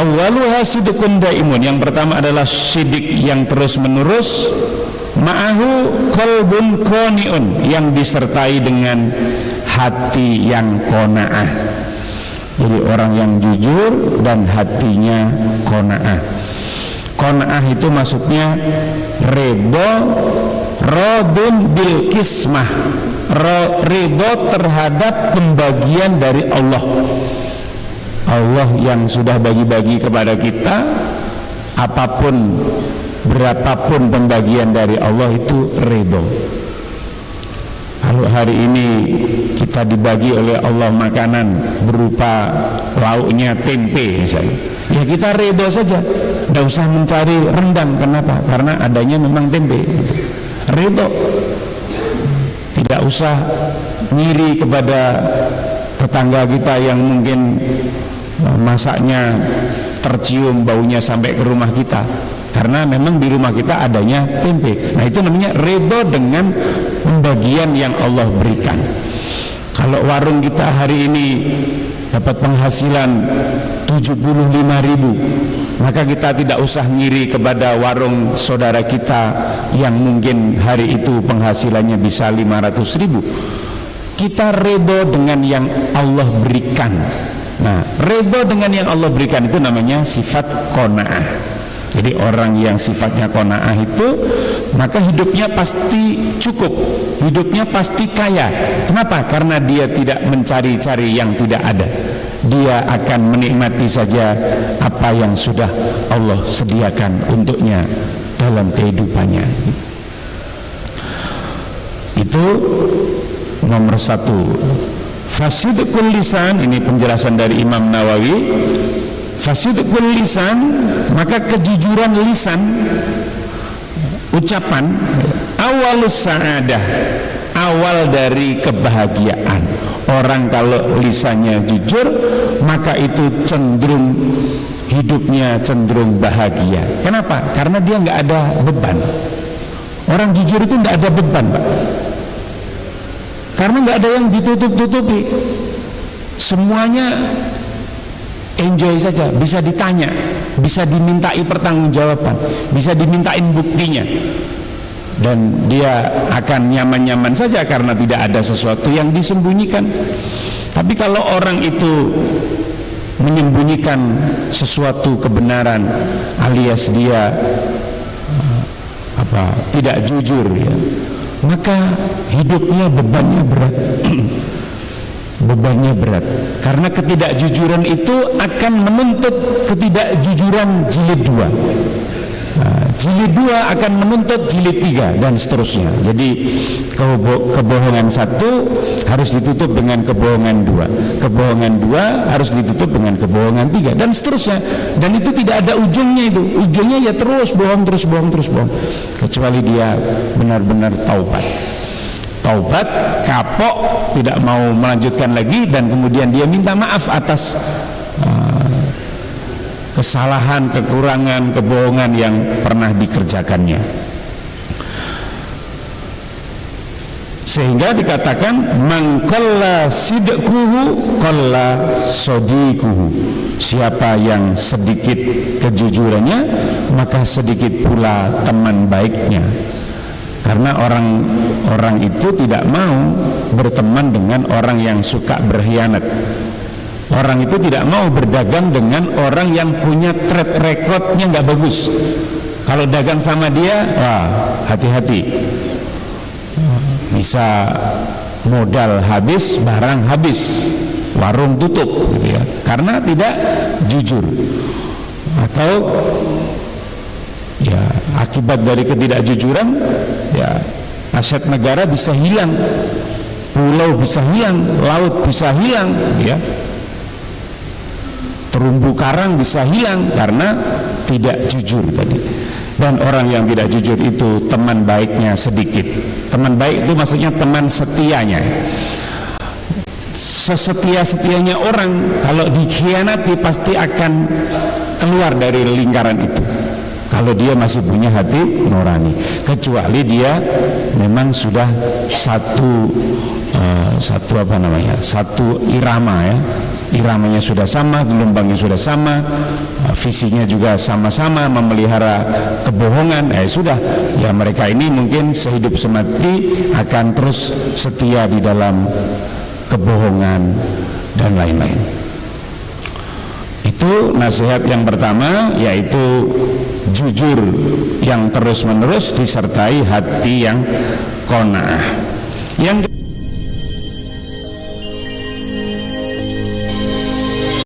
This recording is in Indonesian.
Awwaluha sidqun daimun. Yang pertama adalah sidik yang terus menerus, ma'ahu qalbun qani'un, yang disertai dengan hati yang qanaah. Jadi orang yang jujur dan hatinya qanaah. Qanaah itu maksudnya ridho, radun bil kismah, ridho terhadap pembagian dari Allah. Allah yang sudah bagi-bagi kepada kita, apapun berapapun pembagian dari Allah itu ridho. Kalau hari ini kita dibagi oleh Allah makanan berupa lauknya tempe misalnya, ya kita ridho saja, tidak usah mencari rendang. Kenapa? Karena adanya memang tempe. Ridho, tidak usah ngiri kepada tetangga kita yang mungkin masaknya tercium baunya sampai ke rumah kita, karena memang di rumah kita adanya tempe. Nah, itu namanya ridho dengan pembagian yang Allah berikan. Kalau warung kita hari ini dapat penghasilan 75.000, maka kita tidak usah ngiri kepada warung saudara kita yang mungkin hari itu penghasilannya bisa 500.000. Kita ridho dengan yang Allah berikan. Nah, ridho dengan yang Allah berikan itu namanya sifat qanaah. Jadi orang yang sifatnya qanaah itu, maka hidupnya pasti cukup, hidupnya pasti kaya. Kenapa? Karena dia tidak mencari-cari yang tidak ada. Dia akan menikmati saja apa yang sudah Allah sediakan untuknya dalam kehidupannya. Itu nomor satu. Fasidqul lisan, ini penjelasan dari Imam Nawawi. Fasidqul lisan, maka kejujuran lisan, ucapan, awalus sa'adah, awal dari kebahagiaan. Orang kalau lisannya jujur, maka itu cenderung hidupnya cenderung bahagia. Kenapa? Karena dia nggak ada beban. Orang jujur itu nggak ada beban, Pak. Karena nggak ada yang ditutup-tutupi, semuanya enjoy saja, bisa ditanya, bisa dimintai pertanggungjawaban, bisa dimintain buktinya, dan dia akan nyaman-nyaman saja karena tidak ada sesuatu yang disembunyikan. Tapi kalau orang itu menyembunyikan sesuatu kebenaran, alias dia tidak jujur, ya, maka hidupnya bebannya berat. Bebannya berat, karena ketidakjujuran itu akan menuntut ketidakjujuran jilid 2. Jilid 2 akan menuntut jilid 3 dan seterusnya. Jadi kebohongan 1 harus ditutup dengan kebohongan 2, kebohongan 2 harus ditutup dengan kebohongan 3, dan seterusnya. Dan itu tidak ada ujungnya, itu ujungnya ya terus bohong, terus bohong, terus bohong, kecuali dia benar-benar taubat, kapok, tidak mau melanjutkan lagi, dan kemudian dia minta maaf atas kesalahan, kekurangan, kebohongan yang pernah dikerjakannya. Sehingga dikatakan man qalla sidquhu qalla sadiquhu. Siapa yang sedikit kejujurannya, maka sedikit pula teman baiknya. Karena orang itu tidak mau berteman dengan orang yang suka berkhianat. Orang itu tidak mau berdagang dengan orang yang punya track recordnya nggak bagus. Kalau dagang sama dia, wah, hati-hati, bisa modal habis, barang habis, warung tutup, gitu ya, karena tidak jujur. Atau ya akibat dari ketidakjujuran, ya aset negara bisa hilang, pulau bisa hilang, laut bisa hilang, ya, terumbu karang bisa hilang karena tidak jujur tadi. Dan orang yang tidak jujur itu teman baiknya sedikit. Teman baik itu maksudnya teman setianya. Sesetia-setianya orang kalau dikhianati pasti akan keluar dari lingkaran itu, kalau dia masih punya hati nurani, kecuali dia memang sudah satu irama, ya, iramanya sudah sama, gelombangnya sudah sama, visinya juga sama-sama memelihara kebohongan, sudah, ya mereka ini mungkin sehidup semati akan terus setia di dalam kebohongan dan lain-lain. Itu nasihat yang pertama, yaitu jujur yang terus-menerus disertai hati yang qanaah. Yang